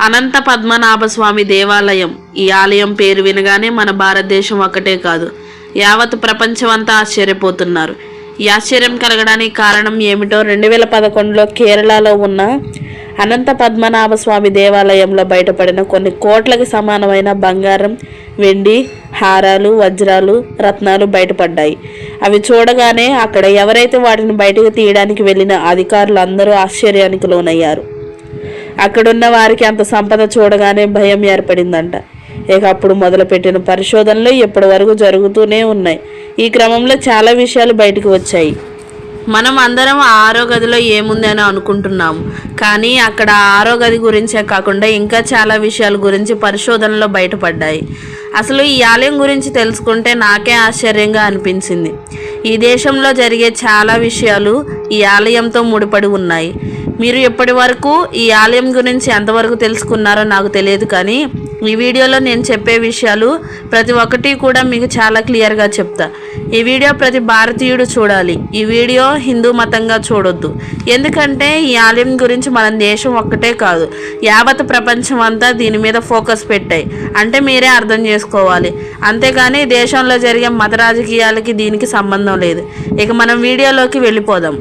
అనంత పద్మనాభ స్వామి దేవాలయం. ఈ ఆలయం పేరు వినగానే మన భారతదేశం ఒక్కటే కాదు, యావత్ ప్రపంచం అంతా ఆశ్చర్యపోతున్నారు. ఈ ఆశ్చర్యం కలగడానికి కారణం ఏమిటో 2011లో కేరళలో ఉన్న అనంత పద్మనాభ స్వామి దేవాలయంలో బయటపడిన కొన్ని కోట్లకి సమానమైన బంగారం, వెండి, హారాలు, వజ్రాలు, రత్నాలు బయటపడ్డాయి. అవి చూడగానే అక్కడ ఎవరైతే వాటిని బయటకు తీయడానికి వెళ్ళిన అధికారులు అందరూ ఆశ్చర్యానికి లోనయ్యారు. అక్కడున్న వారికి అంత సంపద చూడగానే భయం ఏర్పడిందంట. ఇక అప్పుడు మొదలుపెట్టిన పరిశోధనలు ఇప్పటి వరకు జరుగుతూనే ఉన్నాయి. ఈ క్రమంలో చాలా విషయాలు బయటకు వచ్చాయి. మనం అందరం ఆరో గదిలో ఏముంది అని అనుకుంటున్నాము, కానీ అక్కడ ఆరో గది గురించే కాకుండా ఇంకా చాలా విషయాల గురించి పరిశోధనలో బయటపడ్డాయి. అసలు ఈ ఆలయం గురించి తెలుసుకుంటే నాకే ఆశ్చర్యంగా అనిపించింది. ఈ దేశంలో జరిగే చాలా విషయాలు ఈ ఆలయంతో ముడిపడి ఉన్నాయి. మీరు ఇప్పటి వరకు ఈ ఆలయం గురించి ఎంతవరకు తెలుసుకున్నారో నాకు తెలియదు, కానీ ఈ వీడియోలో నేను చెప్పే విషయాలు ప్రతి ఒక్కటి కూడా మీకు చాలా క్లియర్గా చెప్తా. ఈ వీడియో ప్రతి భారతీయుడు చూడాలి. ఈ వీడియో హిందూ మతంగా చూడొద్దు. ఎందుకంటే ఈ ఆలయం గురించి మన దేశం ఒక్కటే కాదు, యావత్ ప్రపంచం అంతా దీని మీద ఫోకస్ పెట్టాయి. అంటే మీరే అర్థం చేసుకోవాలి. అంతేగాని దేశంలో జరిగే మత రాజకీయాలకి దీనికి సంబంధం లేదు. ఇక మనం వీడియోలోకి వెళ్ళిపోదాం.